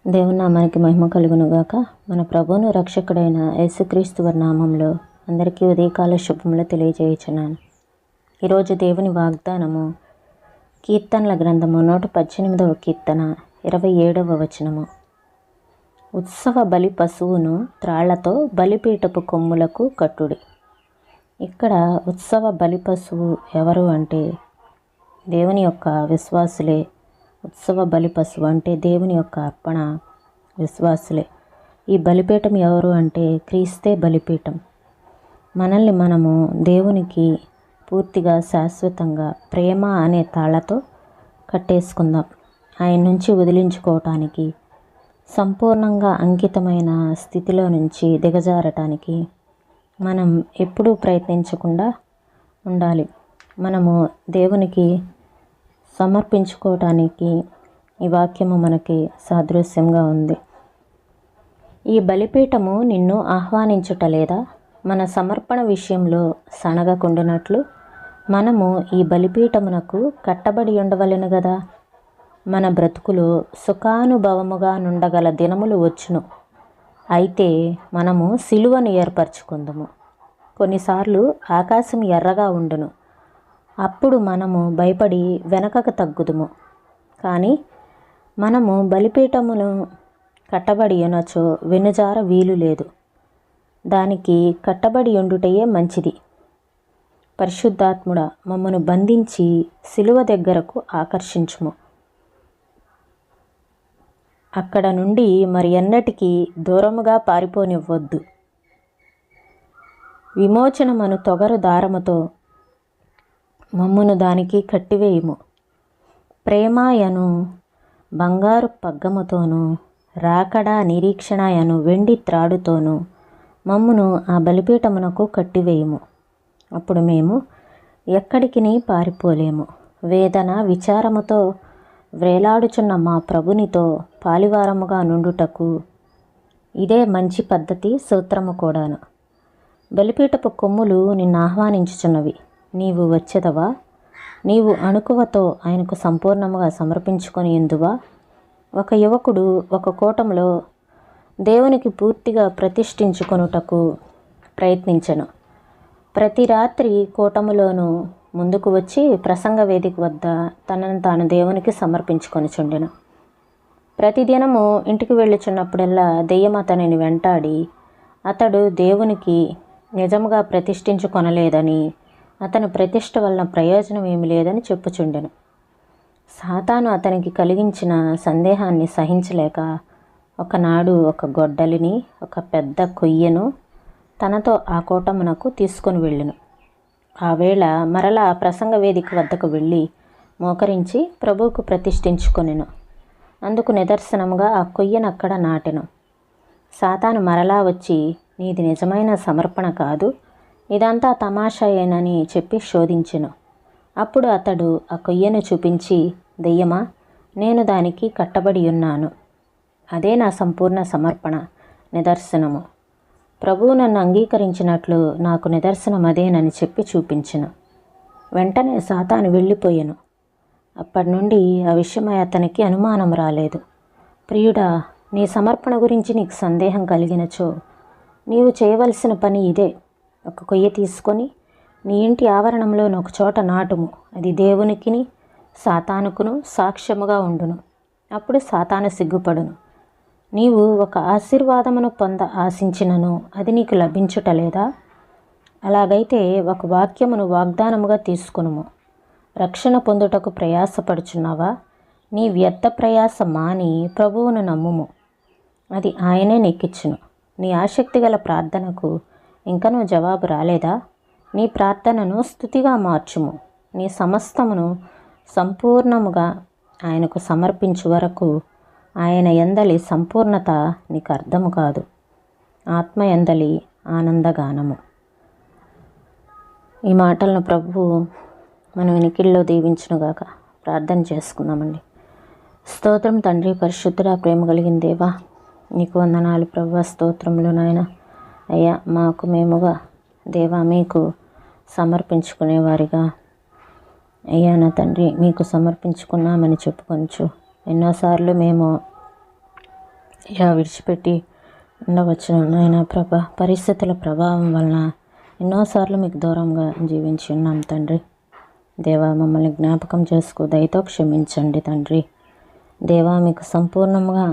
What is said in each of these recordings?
దేవుని నామానికి మహిమ కలుగునుగాక. మన ప్రభువును రక్షకుడైన యేసుక్రీస్తు వారి నామంలో అందరికీ ఉదయకాల శుభములు తెలియజేయుచున్నాను. ఈరోజు దేవుని వాగ్దానము కీర్తనల గ్రంథము 118వ కీర్తన 27వ వచనము. ఉత్సవ బలి పశువును త్రాళ్లతో బలిపీఠపు కొమ్ములకు కట్టుడి. ఇక్కడ ఉత్సవ బలి పశువు ఎవరు అంటే దేవుని యొక్క విశ్వాసులే. ఉత్సవ బలి పశువు అంటే దేవుని యొక్క అర్పణ విశ్వాసులే. ఈ బలిపీఠం ఎవరు అంటే క్రీస్తే బలిపీఠం. మనల్ని మనము దేవునికి పూర్తిగా శాశ్వతంగా ప్రేమ అనే తాళ్లతో కట్టేసుకుందాం. ఆయన నుంచి వదిలించుకోవటానికి, సంపూర్ణంగా అంకితమైన స్థితిలో నుంచి దిగజారటానికి మనం ఎప్పుడూ ప్రయత్నించకుండా ఉండాలి. మనము దేవునికి సమర్పించుకోవటానికి ఈ వాక్యము మనకి సాదృశ్యంగా ఉంది. ఈ బలిపీఠము నిన్ను ఆహ్వానించుటలేదా? మన సమర్పణ విషయంలో సనగకుండునట్లు మనము ఈ బలిపీఠమునకు కట్టబడి ఉండవలెను గదా. మన బ్రతుకులో సుఖానుభవముగా నుండగల దినములు వచ్చును. అయితే మనము సిలువను ఏర్పరచుకుందుము. కొన్నిసార్లు ఆకాశం ఎర్రగా ఉండును. అప్పుడు మనము భయపడి వెనకకు తగ్గుదుము. కానీ మనము బలిపీఠమును కట్టబడి ఉన్నచో వెనుజార వీలు లేదు. దానికి కట్టబడి ఉండుటయే మంచిది. పరిశుద్ధాత్ముడా, మమ్మను బంధించి సిలువ దగ్గరకు ఆకర్షించుము. అక్కడ నుండి మరి ఎన్నటికీ దూరముగా పారిపోనివ్వద్దు. విమోచనమను తొగరు దారముతో మమ్మును దానికి కట్టివేయుము. ప్రేమాయను బంగారు పగ్గముతోనూ రాకడా నిరీక్షణయను వెండి త్రాడుతోనూ మమ్మును ఆ బలిపీఠమునకు కట్టివేయుము. అప్పుడు మేము ఎక్కడికి పారిపోలేము. వేదన విచారముతో వ్రేలాడుచున్న మా ప్రభునితో పాలివారముగా నుండుటకు ఇదే మంచి పద్ధతి, సూత్రము కూడాను. బలిపీఠపు కొమ్ములు నిన్ను ఆహ్వానించుచున్నవి. నీవు వచ్చెదవా? నీవు అణుకువతో ఆయనకు సంపూర్ణముగా సమర్పించుకొని ఎందువా? ఒక యువకుడు ఒక కూటంలో దేవునికి పూర్తిగా ప్రతిష్ఠించుకొనుటకు ప్రయత్నించెను. ప్రతి రాత్రి కూటములోనూ ముందుకు వచ్చి ప్రసంగ వేదిక వద్ద తనను తాను దేవునికి సమర్పించుకొనిచుండెను. ప్రతిదినము ఇంటికి వెళ్ళుచున్నప్పుడల్లా దెయ్యం అతనిని వెంటాడి అతడు దేవునికి నిజముగా ప్రతిష్ఠించుకొనలేదని, అతని ప్రతిష్ఠ వలన ప్రయోజనం ఏమి లేదని చెప్పుచుండెను. సాతాను అతనికి కలిగించిన సందేహాన్ని సహించలేక ఒకనాడు ఒక గొడ్డలిని, ఒక పెద్ద కొయ్యను తనతో ఆ కూటమునకు తీసుకొని వెళ్ళెను. ఆ వేళ మరలా ప్రసంగ వేదిక వద్దకు వెళ్ళి మోకరించి ప్రభువుకు ప్రతిష్ఠించుకొనెను. అందుకు నిదర్శనముగా ఆ కొయ్యను అక్కడ నాటెను. సాతాను మరలా వచ్చి, నీది నిజమైన సమర్పణ కాదు, ఇదంతా తమాషాయేనని చెప్పి శోధించెను. అప్పుడు అతడు ఆ కొయ్యను చూపించి, దెయ్యమా, నేను దానికి కట్టబడి ఉన్నాను. అదే నా సంపూర్ణ సమర్పణ నిదర్శనము. ప్రభువు నన్ను అంగీకరించినట్లు నాకు నిదర్శనం అదేనని చెప్పి చూపించెను. వెంటనే సాతాను వెళ్ళిపోయెను. అప్పటి నుండి ఆ విషయమై అతనికి అనుమానం రాలేదు. ప్రియుడా, నీ సమర్పణ గురించి నీకు సందేహం కలిగినచో నీవు చేయవలసిన పని ఇదే. ఒక కొయ్య తీసుకొని నీ ఇంటి ఆవరణంలో ఒక చోట నాటుము. అది దేవునికిని సాతానుకును సాక్ష్యముగా ఉండును. అప్పుడు సాతాను సిగ్గుపడును. నీవు ఒక ఆశీర్వాదమును ఆశించినను అది నీకు లభించుటలేదా? అలాగైతే ఒక వాక్యమును వాగ్దానముగా తీసుకునుము. రక్షణ పొందుటకు ప్రయాసపడుచున్నావా? నీ వ్యర్థ ప్రయాస మాని ప్రభువును నమ్ముము. అది ఆయనే నీకిచ్చును. నీ ఆసక్తి గల ప్రార్థనకు ఇంకనూ జవాబు రాలేదా? నీ ప్రార్థనను స్తుతిగా మార్చుము. నీ సమస్తమును సంపూర్ణముగా ఆయనకు సమర్పించు వరకు ఆయన యందలి సంపూర్ణత నీకు అర్థము కాదు. ఆత్మ యందలి ఆనందగానము. ఈ మాటలను ప్రభువు మన వెనికిల్లో దీవించునుగాక. ప్రార్థన చేసుకుందామండి. స్తోత్రం తండ్రి, పరిశుద్ధుడా, ప్రేమ కలిగిన దేవా, నీకు వందనాలు ప్రభువా. స్తోత్రములు నాయన. అయ్యా, మాకు మేముగా దేవా మీకు సమర్పించుకునేవారిగా అయ్యా నా తండ్రి, మీకు సమర్పించుకున్నామని చెప్పుకొంచు ఎన్నోసార్లు మేము విడిచిపెట్టి ఉండవచ్చును నాయన ప్రభా. పరిస్థితుల ప్రభావం వలన ఎన్నోసార్లు మీకు దూరంగా జీవించి ఉన్నాం తండ్రి. దేవా, మమ్మల్ని జ్ఞాపకం చేసుకో, దయతో క్షమించండి తండ్రి. దేవా, మీకు సంపూర్ణంగా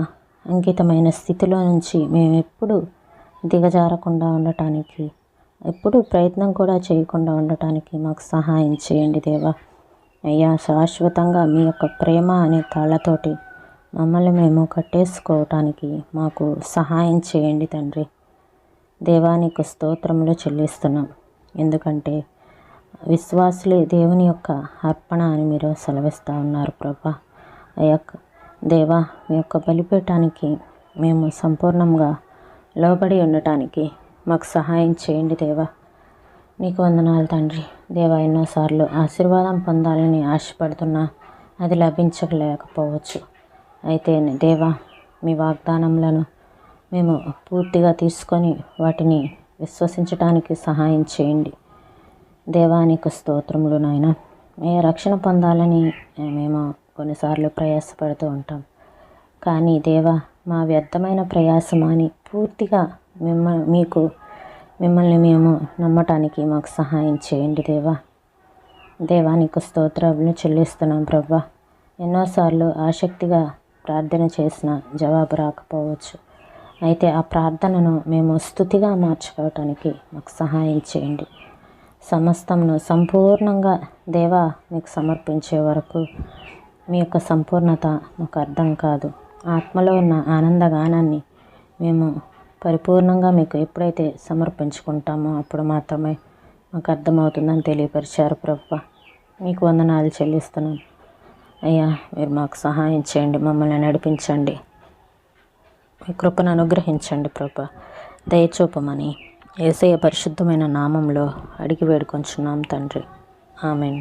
అంకితమైన స్థితిలో నుంచి మేము ఎప్పుడు దిగజారకుండా ఉండటానికి, ఎప్పుడు ప్రయత్నం కూడా చేయకుండా ఉండటానికి మాకు సహాయం చేయండి దేవా. అయ్యా, శాశ్వతంగా మీ యొక్క ప్రేమ అనే తాళ్లతోటి మమ్మల్ని మేము కట్టేసుకోవటానికి మాకు సహాయం చేయండి తండ్రి. దేవానికి స్తోత్రములు చెల్లిస్తున్నాం. ఎందుకంటే విశ్వాసులే దేవుని యొక్క అర్పణ అని మీరు సెలవిస్తూ ఉన్నారు ప్రభా. అయ్యా దేవా, మీ యొక్క బలిపీఠానికి మేము సంపూర్ణంగా లోబడి ఉండటానికి మాకు సహాయం చేయండి దేవా. నీకు వందనాలు తండ్రి. దేవా, ఎన్నోసార్లు ఆశీర్వాదం పొందాలని ఆశపడుతున్నా అది లభించలేకపోవచ్చు. అయితే దేవా, మీ వాగ్దానములను మేము పూర్తిగా తీసుకొని వాటిని విశ్వసించడానికి సహాయం చేయండి. దేవానికి స్తోత్రములు నాయన. రక్షణ పొందాలని మేము కొన్నిసార్లు ప్రయాసపడుతూ ఉంటాం. కానీ దేవా, మా వ్యర్థమైన ప్రయాసమాని పూర్తిగా మిమ్మల్ని మేము నమ్మటానికి మాకు సహాయం చేయండి దేవా. దేవానికి స్తోత్రాలను చెల్లిస్తున్నాం ప్రభా. ఎన్నోసార్లు ఆసక్తిగా ప్రార్థన చేసిన జవాబు రాకపోవచ్చు. అయితే ఆ ప్రార్థనను మేము స్తుతిగా మార్చుకోవటానికి మాకు సహాయం చేయండి. సమస్తమును సంపూర్ణంగా దేవా మీకు సమర్పించే వరకు మీ యొక్క సంపూర్ణత మాకు అర్థం కాదు. ఆత్మలో ఉన్న ఆనందగానాన్ని మేము పరిపూర్ణంగా మీకు ఎప్పుడైతే సమర్పించుకుంటామో అప్పుడు మాత్రమే మాకు అర్థమవుతుందని తెలియపరిచారు ప్రభువా. మీకు వందనాలు చెల్లిస్తున్నాను అయ్యా. మీరు మాకు సహాయం చేయండి, మమ్మల్ని నడిపించండి, మీ కృపను అనుగ్రహించండి ప్రభువా. దయచూపమని యేసయ్య పరిశుద్ధమైన నామంలో అడిగి వేడుకొంచున్నాం తండ్రి. ఆమేన్.